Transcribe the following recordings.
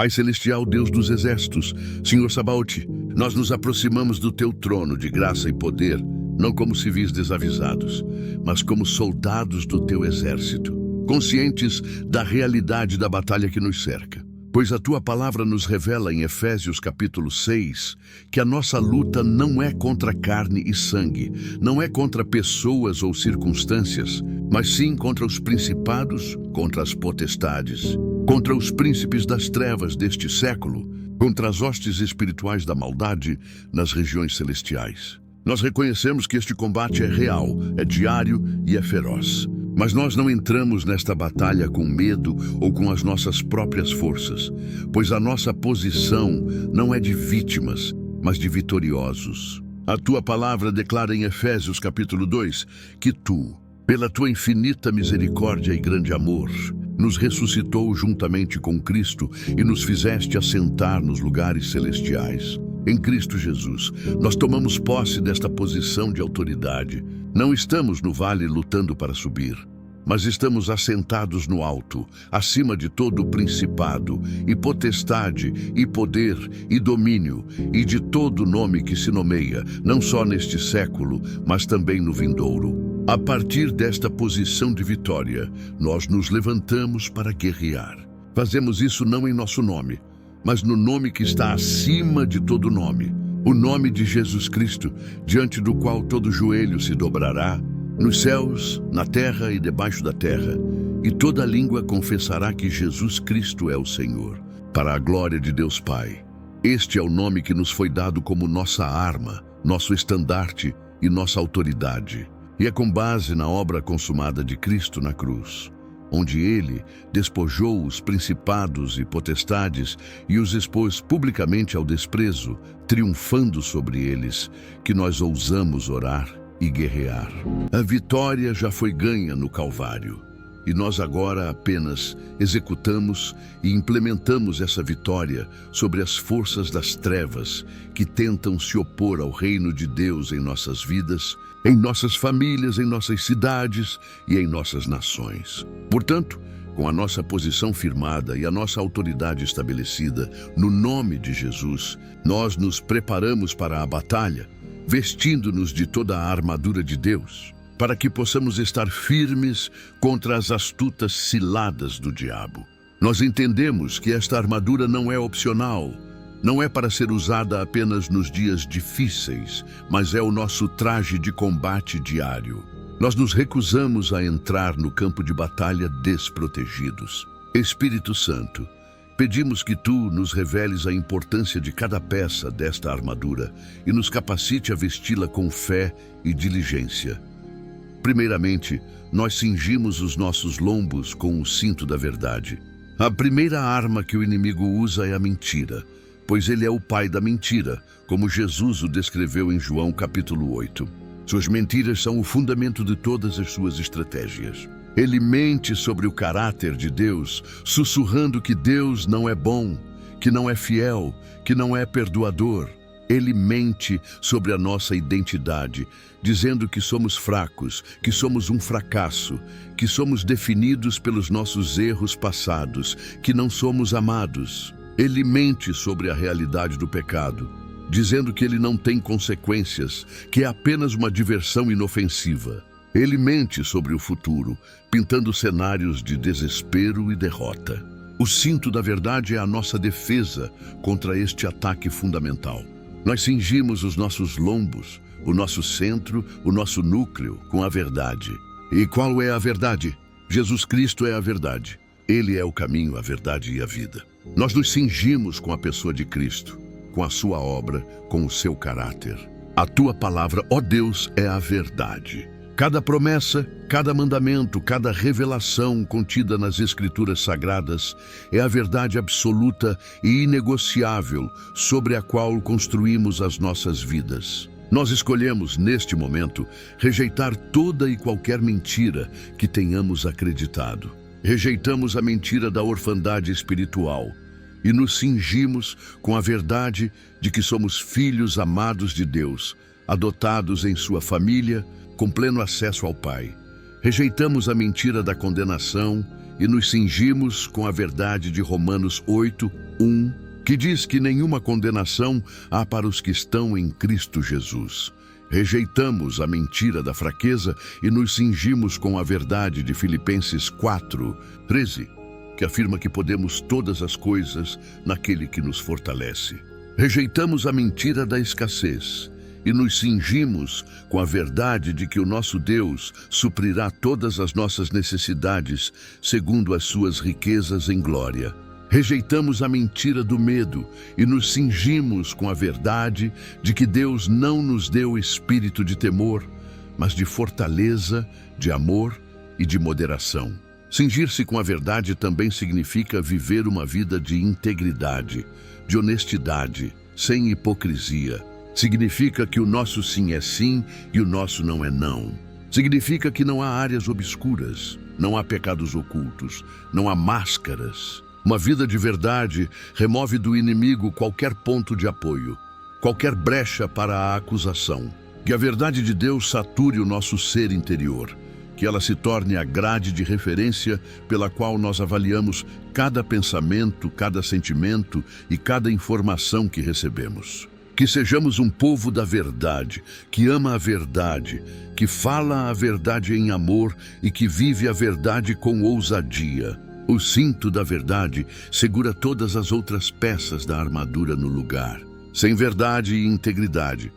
Pai Celestial, Deus dos Exércitos, Senhor Sabaote, nós nos aproximamos do Teu trono de graça e poder, não como civis desavisados, mas como soldados do Teu exército, conscientes da realidade da batalha que nos cerca. Pois a Tua palavra nos revela em Efésios capítulo 6 que a nossa luta não é contra carne e sangue, não é contra pessoas ou circunstâncias, mas sim contra os principados, contra as potestades, contra os príncipes das trevas deste século, contra as hostes espirituais da maldade nas regiões celestiais. Nós reconhecemos que este combate é real, é diário e é feroz. Mas nós não entramos nesta batalha com medo ou com as nossas próprias forças, pois a nossa posição não é de vítimas, mas de vitoriosos. A Tua palavra declara em Efésios capítulo 2 que Tu, pela Tua infinita misericórdia e grande amor, nos ressuscitou juntamente com Cristo e nos fizeste assentar nos lugares celestiais. Em Cristo Jesus, nós tomamos posse desta posição de autoridade. Não estamos no vale lutando para subir, mas estamos assentados no alto, acima de todo o principado, e potestade, e poder, e domínio, e de todo nome que se nomeia, não só neste século, mas também no vindouro. A partir desta posição de vitória, nós nos levantamos para guerrear. Fazemos isso não em nosso nome, mas no nome que está acima de todo nome, o nome de Jesus Cristo, diante do qual todo joelho se dobrará, nos céus, na terra e debaixo da terra, e toda língua confessará que Jesus Cristo é o Senhor, para a glória de Deus Pai. Este é o nome que nos foi dado como nossa arma, nosso estandarte e nossa autoridade. E é com base na obra consumada de Cristo na cruz, onde Ele despojou os principados e potestades e os expôs publicamente ao desprezo, triunfando sobre eles, que nós ousamos orar e guerrear. A vitória já foi ganha no Calvário, e nós agora apenas executamos e implementamos essa vitória sobre as forças das trevas que tentam se opor ao reino de Deus em nossas vidas, em nossas famílias, em nossas cidades e em nossas nações. Portanto, com a nossa posição firmada e a nossa autoridade estabelecida no nome de Jesus, nós nos preparamos para a batalha, vestindo-nos de toda a armadura de Deus, para que possamos estar firmes contra as astutas ciladas do diabo. Nós entendemos que esta armadura não é opcional, não é para ser usada apenas nos dias difíceis, mas é o nosso traje de combate diário. Nós nos recusamos a entrar no campo de batalha desprotegidos. Espírito Santo, pedimos que Tu nos reveles a importância de cada peça desta armadura e nos capacite a vesti-la com fé e diligência. Primeiramente, nós cingimos os nossos lombos com o cinto da verdade. A primeira arma que o inimigo usa é a mentira, pois ele é o pai da mentira, como Jesus o descreveu em João capítulo 8. Suas mentiras são o fundamento de todas as suas estratégias. Ele mente sobre o caráter de Deus, sussurrando que Deus não é bom, que não é fiel, que não é perdoador. Ele mente sobre a nossa identidade, dizendo que somos fracos, que somos um fracasso, que somos definidos pelos nossos erros passados, que não somos amados. Ele mente sobre a realidade do pecado, dizendo que ele não tem consequências, que é apenas uma diversão inofensiva. Ele mente sobre o futuro, pintando cenários de desespero e derrota. O cinto da verdade é a nossa defesa contra este ataque fundamental. Nós cingimos os nossos lombos, o nosso centro, o nosso núcleo com a verdade. E qual é a verdade? Jesus Cristo é a verdade. Ele é o caminho, a verdade e a vida. Nós nos cingimos com a pessoa de Cristo, com a sua obra, com o seu caráter. A Tua palavra, ó Deus, é a verdade. Cada promessa, cada mandamento, cada revelação contida nas Escrituras Sagradas é a verdade absoluta e inegociável sobre a qual construímos as nossas vidas. Nós escolhemos, neste momento, rejeitar toda e qualquer mentira que tenhamos acreditado. Rejeitamos a mentira da orfandade espiritual e nos cingimos com a verdade de que somos filhos amados de Deus, adotados em sua família, com pleno acesso ao Pai. Rejeitamos a mentira da condenação e nos cingimos com a verdade de Romanos 8:1, que diz que nenhuma condenação há para os que estão em Cristo Jesus. Rejeitamos a mentira da fraqueza e nos cingimos com a verdade de Filipenses 4:13, que afirma que podemos todas as coisas naquele que nos fortalece. Rejeitamos a mentira da escassez e nos cingimos com a verdade de que o nosso Deus suprirá todas as nossas necessidades segundo as suas riquezas em glória. Rejeitamos a mentira do medo e nos cingimos com a verdade de que Deus não nos deu espírito de temor, mas de fortaleza, de amor e de moderação. Cingir-se com a verdade também significa viver uma vida de integridade, de honestidade, sem hipocrisia. Significa que o nosso sim é sim e o nosso não é não. Significa que não há áreas obscuras, não há pecados ocultos, não há máscaras. Uma vida de verdade remove do inimigo qualquer ponto de apoio, qualquer brecha para a acusação. Que a verdade de Deus sature o nosso ser interior, que ela se torne a grade de referência pela qual nós avaliamos cada pensamento, cada sentimento e cada informação que recebemos. Que sejamos um povo da verdade, que ama a verdade, que fala a verdade em amor e que vive a verdade com ousadia. O cinto da verdade segura todas as outras peças da armadura no lugar. Sem verdade e integridade,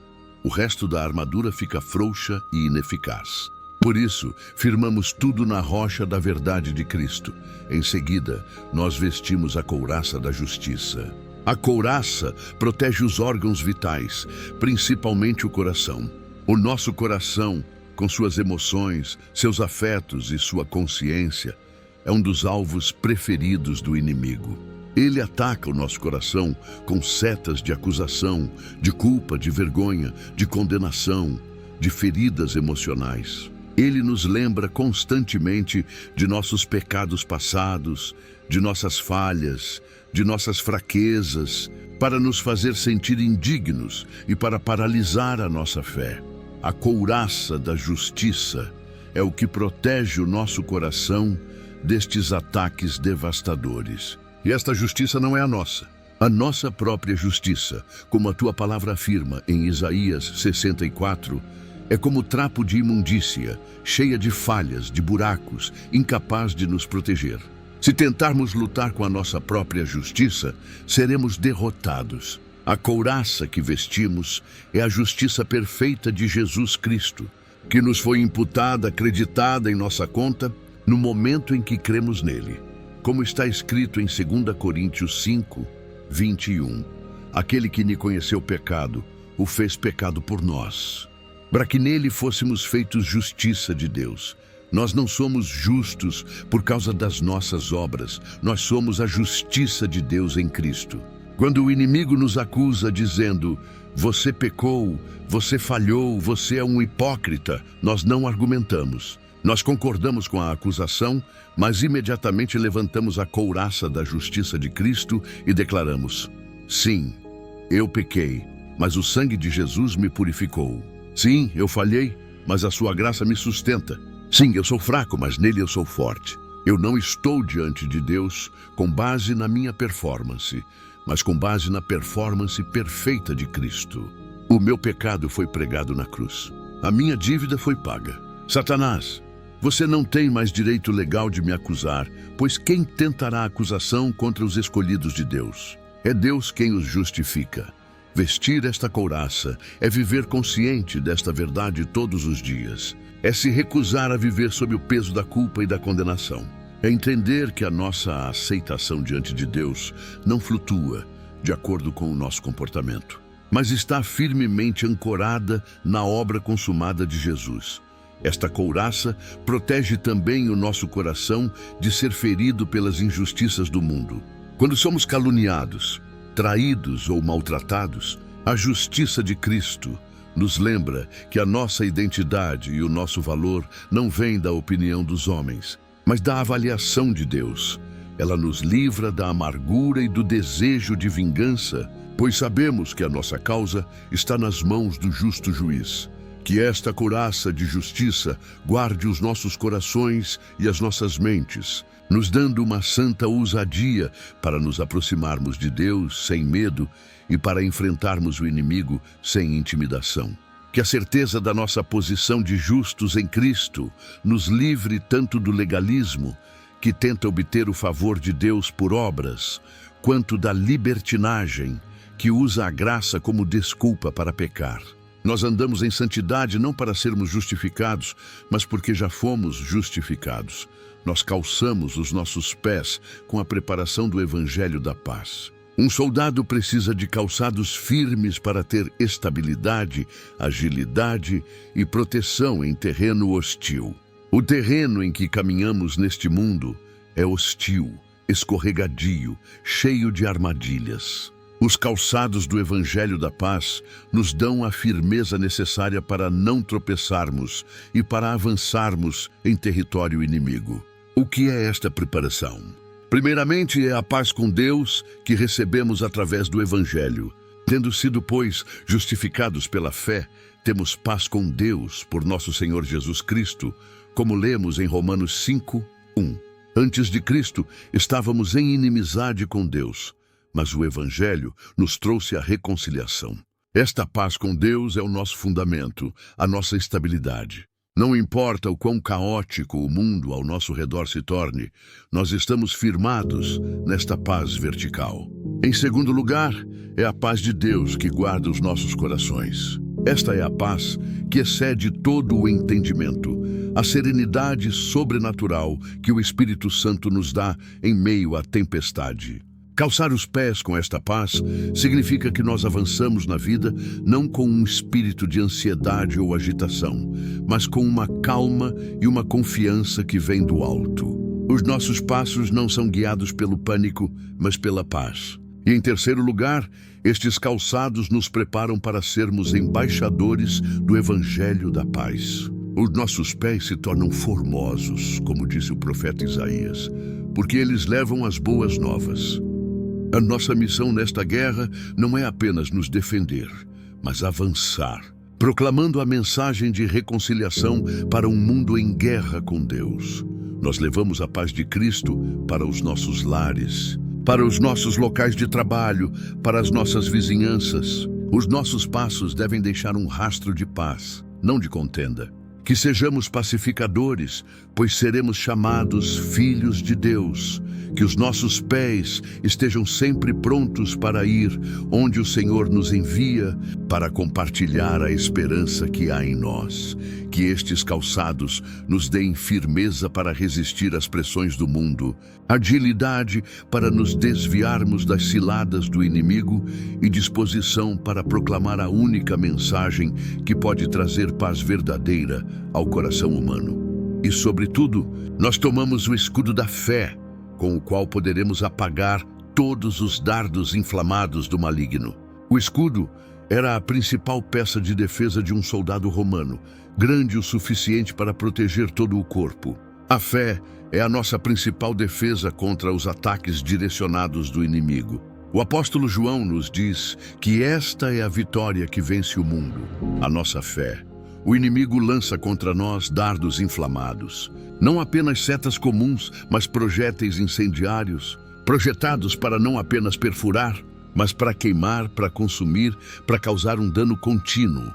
o resto da armadura fica frouxa e ineficaz. Por isso, firmamos tudo na rocha da verdade de Cristo. Em seguida, nós vestimos a couraça da justiça. A couraça protege os órgãos vitais, principalmente o coração. O nosso coração, com suas emoções, seus afetos e sua consciência, é um dos alvos preferidos do inimigo. Ele ataca o nosso coração com setas de acusação, de culpa, de vergonha, de condenação, de feridas emocionais. Ele nos lembra constantemente de nossos pecados passados, de nossas falhas, de nossas fraquezas, para nos fazer sentir indignos e para paralisar a nossa fé. A couraça da justiça é o que protege o nosso coração destes ataques devastadores. E esta justiça não é a nossa própria justiça, como a tua palavra afirma em Isaías 64, é como trapo de imundícia, cheia de falhas, de buracos, incapaz de nos proteger. Se tentarmos lutar com a nossa própria justiça, seremos derrotados. A couraça que vestimos é a justiça perfeita de Jesus Cristo, que nos foi imputada, acreditada em nossa conta, no momento em que cremos nele. Como está escrito em 2 Coríntios 5:21, aquele que nem conheceu pecado, o fez pecado por nós, para que nele fôssemos feitos justiça de Deus. Nós não somos justos por causa das nossas obras, nós somos a justiça de Deus em Cristo. Quando o inimigo nos acusa dizendo, você pecou, você falhou, você é um hipócrita, nós não argumentamos. Nós concordamos com a acusação, mas imediatamente levantamos a couraça da justiça de Cristo e declaramos, sim, eu pequei, mas o sangue de Jesus me purificou. Sim, eu falhei, mas a sua graça me sustenta. Sim, eu sou fraco, mas nele eu sou forte. Eu não estou diante de Deus com base na minha performance, mas com base na performance perfeita de Cristo. O meu pecado foi pregado na cruz. A minha dívida foi paga. Satanás, você não tem mais direito legal de me acusar, pois quem tentará acusação contra os escolhidos de Deus? É Deus quem os justifica. Vestir esta couraça é viver consciente desta verdade todos os dias. É se recusar a viver sob o peso da culpa e da condenação. É entender que a nossa aceitação diante de Deus não flutua de acordo com o nosso comportamento, mas está firmemente ancorada na obra consumada de Jesus. Esta couraça protege também o nosso coração de ser ferido pelas injustiças do mundo. Quando somos caluniados, traídos ou maltratados, a justiça de Cristo nos lembra que a nossa identidade e o nosso valor não vêm da opinião dos homens, mas da avaliação de Deus. Ela nos livra da amargura e do desejo de vingança, pois sabemos que a nossa causa está nas mãos do justo juiz, Que esta couraça de justiça guarde os nossos corações e as nossas mentes, nos dando uma santa ousadia para nos aproximarmos de Deus sem medo e para enfrentarmos o inimigo sem intimidação. Que a certeza da nossa posição de justos em Cristo nos livre tanto do legalismo, que tenta obter o favor de Deus por obras, quanto da libertinagem, que usa a graça como desculpa para pecar. Nós andamos em santidade não para sermos justificados, mas porque já fomos justificados. Nós calçamos os nossos pés com a preparação do Evangelho da Paz. Um soldado precisa de calçados firmes para ter estabilidade, agilidade e proteção em terreno hostil. O terreno em que caminhamos neste mundo é hostil, escorregadio, cheio de armadilhas. Os calçados do Evangelho da Paz nos dão a firmeza necessária para não tropeçarmos e para avançarmos em território inimigo. O que é esta preparação? Primeiramente, é a paz com Deus que recebemos através do Evangelho. Tendo sido, pois, justificados pela fé, temos paz com Deus por nosso Senhor Jesus Cristo, como lemos em Romanos 5:1. Antes de Cristo, estávamos em inimizade com Deus, mas o Evangelho nos trouxe a reconciliação. Esta paz com Deus é o nosso fundamento, a nossa estabilidade. Não importa o quão caótico o mundo ao nosso redor se torne, nós estamos firmados nesta paz vertical. Em segundo lugar, é a paz de Deus que guarda os nossos corações. Esta é a paz que excede todo o entendimento, a serenidade sobrenatural que o Espírito Santo nos dá em meio à tempestade. Calçar os pés com esta paz significa que nós avançamos na vida não com um espírito de ansiedade ou agitação, mas com uma calma e uma confiança que vem do alto. Os nossos passos não são guiados pelo pânico, mas pela paz. E em terceiro lugar, estes calçados nos preparam para sermos embaixadores do Evangelho da Paz. Os nossos pés se tornam formosos, como disse o profeta Isaías, porque eles levam as boas novas. A nossa missão nesta guerra não é apenas nos defender, mas avançar, proclamando a mensagem de reconciliação para um mundo em guerra com Deus. Nós levamos a paz de Cristo para os nossos lares, para os nossos locais de trabalho, para as nossas vizinhanças. Os nossos passos devem deixar um rastro de paz, não de contenda. Que sejamos pacificadores, pois seremos chamados filhos de Deus. Que os nossos pés estejam sempre prontos para ir onde o Senhor nos envia para compartilhar a esperança que há em nós. Que estes calçados nos deem firmeza para resistir às pressões do mundo, agilidade para nos desviarmos das ciladas do inimigo e disposição para proclamar a única mensagem que pode trazer paz verdadeira ao coração humano. E, sobretudo, nós tomamos o escudo da fé, com o qual poderemos apagar todos os dardos inflamados do maligno. O escudo era a principal peça de defesa de um soldado romano, grande o suficiente para proteger todo o corpo. A fé é a nossa principal defesa contra os ataques direcionados do inimigo. O apóstolo João nos diz que esta é a vitória que vence o mundo, a nossa fé. O inimigo lança contra nós dardos inflamados, não apenas setas comuns, mas projéteis incendiários, projetados para não apenas perfurar, mas para queimar, para consumir, para causar um dano contínuo.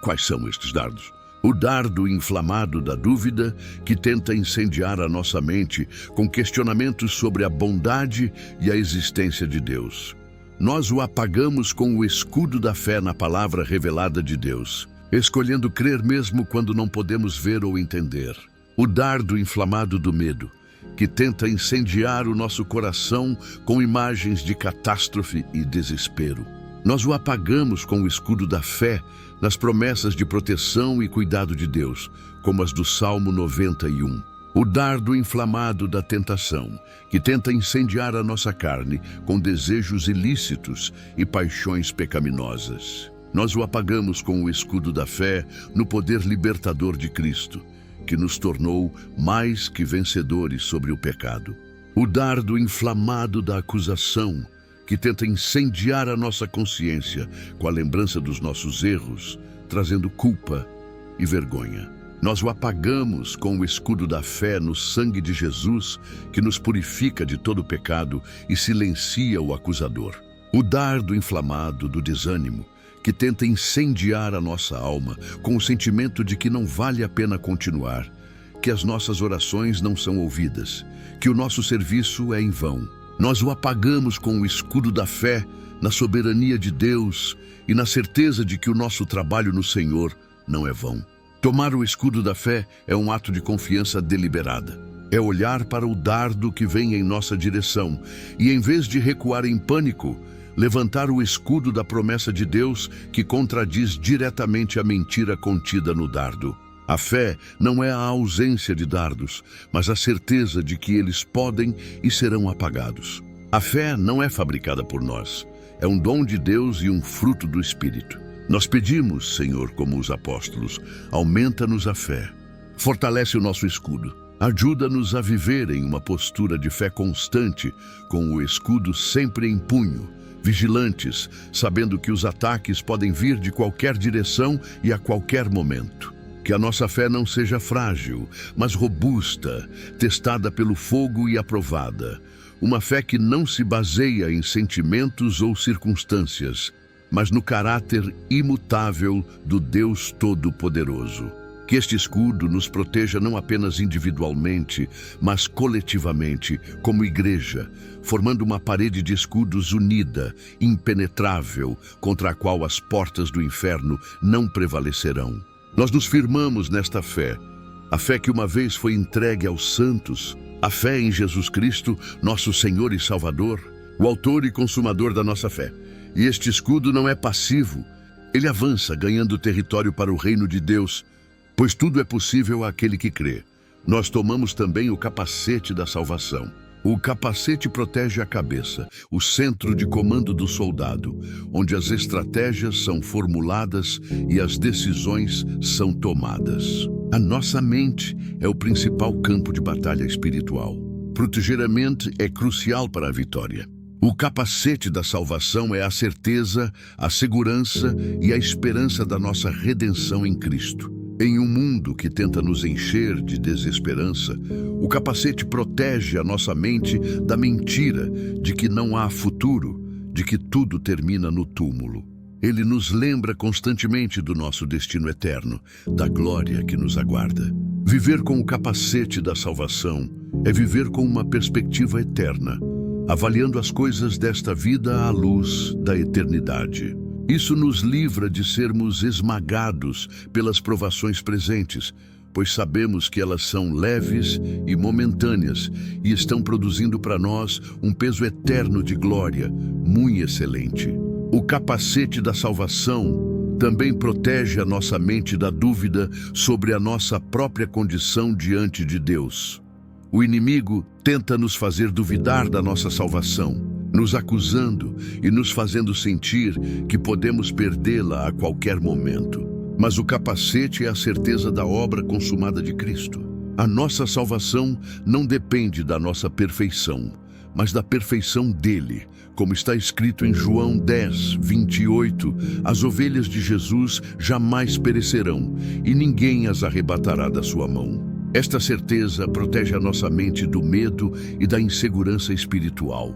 Quais são estes dardos? O dardo inflamado da dúvida, que tenta incendiar a nossa mente com questionamentos sobre a bondade e a existência de Deus. Nós o apagamos com o escudo da fé na palavra revelada de Deus, escolhendo crer mesmo quando não podemos ver ou entender. O dardo inflamado do medo, que tenta incendiar o nosso coração com imagens de catástrofe e desespero. Nós o apagamos com o escudo da fé nas promessas de proteção e cuidado de Deus, como as do Salmo 91. O dardo inflamado da tentação, que tenta incendiar a nossa carne com desejos ilícitos e paixões pecaminosas. Nós o apagamos com o escudo da fé no poder libertador de Cristo, que nos tornou mais que vencedores sobre o pecado. O dardo inflamado da acusação, que tenta incendiar a nossa consciência com a lembrança dos nossos erros, trazendo culpa e vergonha. Nós o apagamos com o escudo da fé no sangue de Jesus, que nos purifica de todo pecado e silencia o acusador. O dardo inflamado do desânimo, que tenta incendiar a nossa alma com o sentimento de que não vale a pena continuar, que as nossas orações não são ouvidas, que o nosso serviço é em vão. Nós o apagamos com o escudo da fé, na soberania de Deus e na certeza de que o nosso trabalho no Senhor não é vão. Tomar o escudo da fé é um ato de confiança deliberada. É olhar para o dardo que vem em nossa direção e, em vez de recuar em pânico, levantar o escudo da promessa de Deus que contradiz diretamente a mentira contida no dardo. A fé não é a ausência de dardos, mas a certeza de que eles podem e serão apagados. A fé não é fabricada por nós. É um dom de Deus e um fruto do Espírito. Nós pedimos, Senhor, como os apóstolos, aumenta-nos a fé. Fortalece o nosso escudo. Ajuda-nos a viver em uma postura de fé constante, com o escudo sempre em punho, vigilantes, sabendo que os ataques podem vir de qualquer direção e a qualquer momento. Que a nossa fé não seja frágil, mas robusta, testada pelo fogo e aprovada. Uma fé que não se baseia em sentimentos ou circunstâncias, mas no caráter imutável do Deus Todo-Poderoso. Que este escudo nos proteja não apenas individualmente, mas coletivamente, como igreja, formando uma parede de escudos unida, impenetrável, contra a qual as portas do inferno não prevalecerão. Nós nos firmamos nesta fé, a fé que uma vez foi entregue aos santos, a fé em Jesus Cristo, nosso Senhor e Salvador, o autor e consumador da nossa fé. E este escudo não é passivo, ele avança ganhando território para o reino de Deus, pois tudo é possível àquele que crê. Nós tomamos também o capacete da salvação. O capacete protege a cabeça, o centro de comando do soldado, onde as estratégias são formuladas e as decisões são tomadas. A nossa mente é o principal campo de batalha espiritual. Proteger a mente é crucial para a vitória. O capacete da salvação é a certeza, a segurança e a esperança da nossa redenção em Cristo. Em um mundo que tenta nos encher de desesperança, o capacete protege a nossa mente da mentira de que não há futuro, de que tudo termina no túmulo. Ele nos lembra constantemente do nosso destino eterno, da glória que nos aguarda. Viver com o capacete da salvação é viver com uma perspectiva eterna, avaliando as coisas desta vida à luz da eternidade. Isso nos livra de sermos esmagados pelas provações presentes, pois sabemos que elas são leves e momentâneas e estão produzindo para nós um peso eterno de glória, muito excelente. O capacete da salvação também protege a nossa mente da dúvida sobre a nossa própria condição diante de Deus. O inimigo tenta nos fazer duvidar da nossa salvação, nos acusando e nos fazendo sentir que podemos perdê-la a qualquer momento. Mas o capacete é a certeza da obra consumada de Cristo. A nossa salvação não depende da nossa perfeição, mas da perfeição dele. Como está escrito em João 10, 28, as ovelhas de Jesus jamais perecerão e ninguém as arrebatará da sua mão. Esta certeza protege a nossa mente do medo e da insegurança espiritual,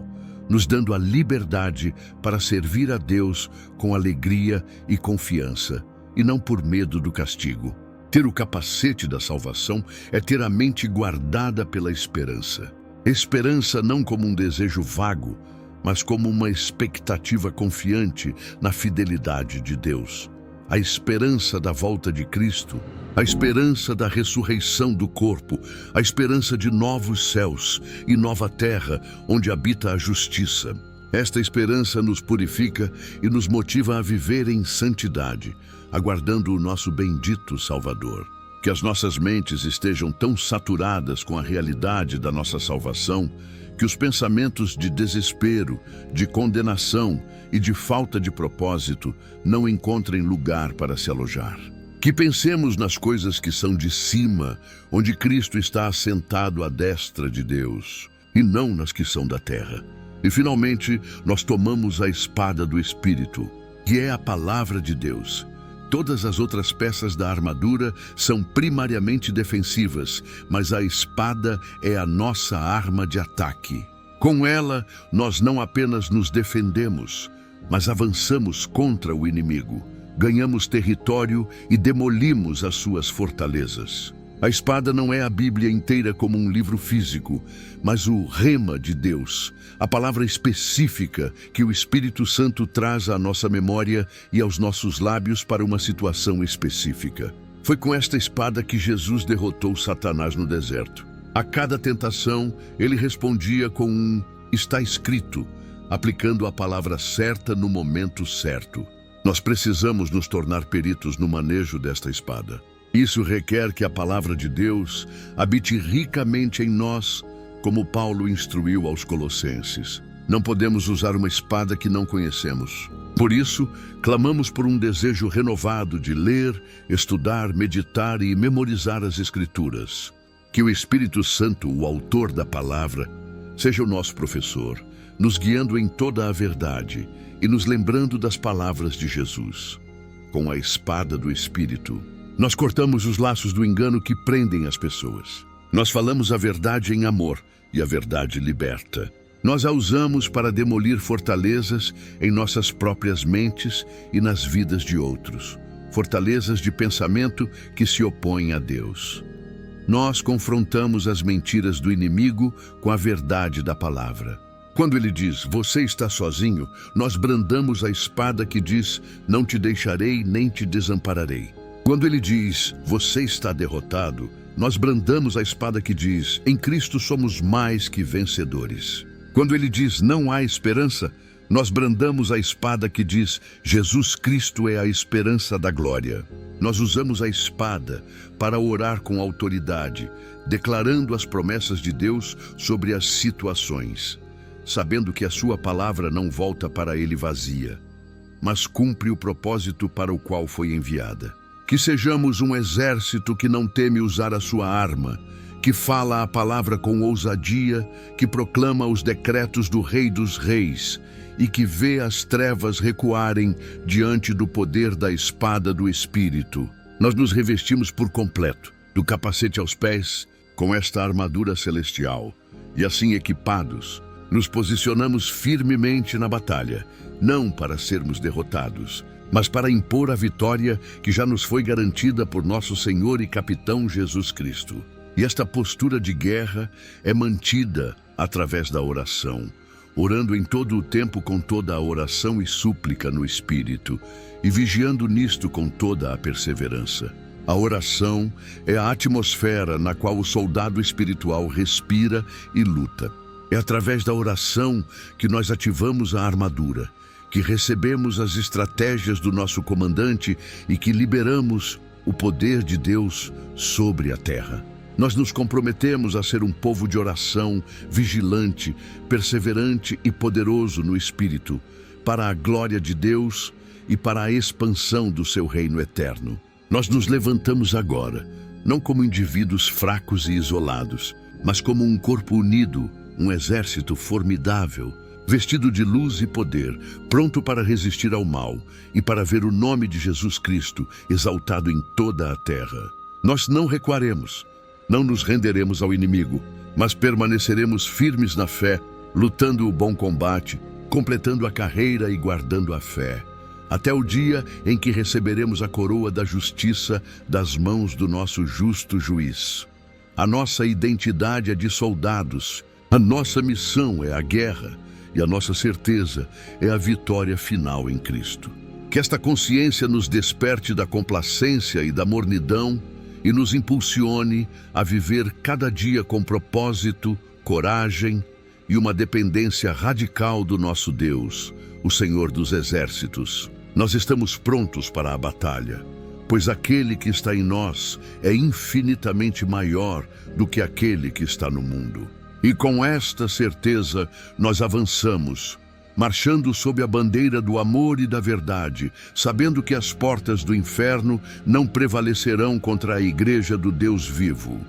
nos dando a liberdade para servir a Deus com alegria e confiança, e não por medo do castigo. Ter o capacete da salvação é ter a mente guardada pela esperança. Esperança não como um desejo vago, mas como uma expectativa confiante na fidelidade de Deus. A esperança da volta de Cristo, a esperança da ressurreição do corpo, a esperança de novos céus e nova terra onde habita a justiça. Esta esperança nos purifica e nos motiva a viver em santidade, aguardando o nosso bendito Salvador. Que as nossas mentes estejam tão saturadas com a realidade da nossa salvação, que os pensamentos de desespero, de condenação e de falta de propósito não encontrem lugar para se alojar. Que pensemos nas coisas que são de cima, onde Cristo está assentado à destra de Deus, e não nas que são da terra. E finalmente, nós tomamos a espada do Espírito, que é a palavra de Deus. Todas as outras peças da armadura são primariamente defensivas, mas a espada é a nossa arma de ataque. Com ela, nós não apenas nos defendemos, mas avançamos contra o inimigo, ganhamos território e demolimos as suas fortalezas. A espada não é a Bíblia inteira como um livro físico, mas o rema de Deus, a palavra específica que o Espírito Santo traz à nossa memória e aos nossos lábios para uma situação específica. Foi com esta espada que Jesus derrotou Satanás no deserto. A cada tentação, ele respondia com um "está escrito", aplicando a palavra certa no momento certo. Nós precisamos nos tornar peritos no manejo desta espada. Isso requer que a palavra de Deus habite ricamente em nós, como Paulo instruiu aos Colossenses. Não podemos usar uma espada que não conhecemos. Por isso, clamamos por um desejo renovado de ler, estudar, meditar e memorizar as Escrituras. Que o Espírito Santo, o autor da palavra, seja o nosso professor, nos guiando em toda a verdade e nos lembrando das palavras de Jesus. Com a espada do Espírito, nós cortamos os laços do engano que prendem as pessoas. Nós falamos a verdade em amor e a verdade liberta. Nós a usamos para demolir fortalezas em nossas próprias mentes e nas vidas de outros. Fortalezas de pensamento que se opõem a Deus. Nós confrontamos as mentiras do inimigo com a verdade da palavra. Quando ele diz, você está sozinho, nós brandamos a espada que diz, não te deixarei nem te desampararei. Quando ele diz, você está derrotado, nós brandamos a espada que diz, em Cristo somos mais que vencedores. Quando ele diz, não há esperança, nós brandamos a espada que diz, Jesus Cristo é a esperança da glória. Nós usamos a espada para orar com autoridade, declarando as promessas de Deus sobre as situações, sabendo que a sua palavra não volta para ele vazia, mas cumpre o propósito para o qual foi enviada. Que sejamos um exército que não teme usar a sua arma, que fala a palavra com ousadia, que proclama os decretos do Rei dos Reis e que vê as trevas recuarem diante do poder da espada do Espírito. Nós nos revestimos por completo, do capacete aos pés, com esta armadura celestial, e assim equipados, nos posicionamos firmemente na batalha, não para sermos derrotados, mas para impor a vitória que já nos foi garantida por nosso Senhor e Capitão Jesus Cristo. E esta postura de guerra é mantida através da oração, orando em todo o tempo com toda a oração e súplica no Espírito, e vigiando nisto com toda a perseverança. A oração é a atmosfera na qual o soldado espiritual respira e luta. É através da oração que nós ativamos a armadura, que recebemos as estratégias do nosso comandante e que liberamos o poder de Deus sobre a terra. Nós nos comprometemos a ser um povo de oração, vigilante, perseverante e poderoso no Espírito, para a glória de Deus e para a expansão do seu reino eterno. Nós nos levantamos agora, não como indivíduos fracos e isolados, mas como um corpo unido, um exército formidável, vestido de luz e poder, pronto para resistir ao mal e para ver o nome de Jesus Cristo exaltado em toda a terra. Nós não recuaremos, não nos renderemos ao inimigo, mas permaneceremos firmes na fé, lutando o bom combate, completando a carreira e guardando a fé, até o dia em que receberemos a coroa da justiça das mãos do nosso justo juiz. A nossa identidade é de soldados, a nossa missão é a guerra, e a nossa certeza é a vitória final em Cristo. Que esta consciência nos desperte da complacência e da mornidão e nos impulsione a viver cada dia com propósito, coragem e uma dependência radical do nosso Deus, o Senhor dos Exércitos. Nós estamos prontos para a batalha, pois aquele que está em nós é infinitamente maior do que aquele que está no mundo. E com esta certeza nós avançamos, marchando sob a bandeira do amor e da verdade, sabendo que as portas do inferno não prevalecerão contra a igreja do Deus vivo.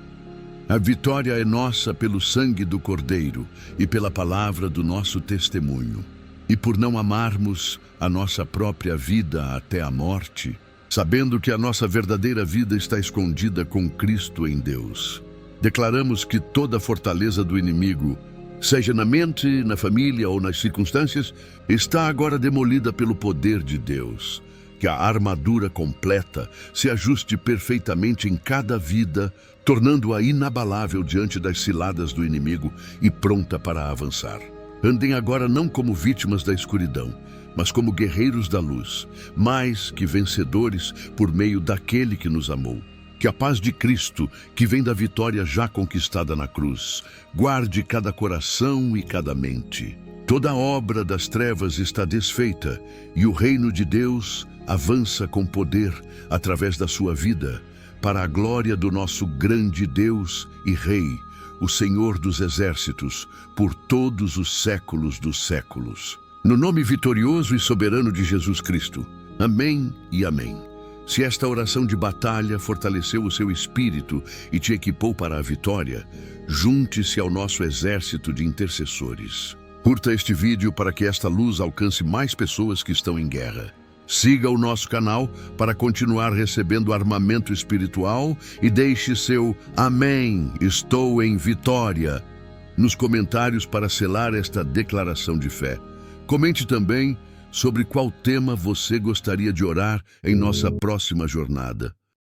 A vitória é nossa pelo sangue do Cordeiro e pela palavra do nosso testemunho. E por não amarmos a nossa própria vida até a morte, sabendo que a nossa verdadeira vida está escondida com Cristo em Deus. Declaramos que toda fortaleza do inimigo, seja na mente, na família ou nas circunstâncias, está agora demolida pelo poder de Deus. Que a armadura completa se ajuste perfeitamente em cada vida, tornando-a inabalável diante das ciladas do inimigo e pronta para avançar. Andem agora não como vítimas da escuridão, mas como guerreiros da luz, mais que vencedores por meio daquele que nos amou. Que a paz de Cristo, que vem da vitória já conquistada na cruz, guarde cada coração e cada mente. Toda a obra das trevas está desfeita e o reino de Deus avança com poder através da sua vida, para a glória do nosso grande Deus e Rei, o Senhor dos Exércitos, por todos os séculos dos séculos. No nome vitorioso e soberano de Jesus Cristo. Amém e amém. Se esta oração de batalha fortaleceu o seu espírito e te equipou para a vitória, junte-se ao nosso exército de intercessores. Curta este vídeo para que esta luz alcance mais pessoas que estão em guerra. Siga o nosso canal para continuar recebendo armamento espiritual e deixe seu Amém, estou em vitória nos comentários para selar esta declaração de fé. Comente também sobre qual tema você gostaria de orar em nossa próxima jornada.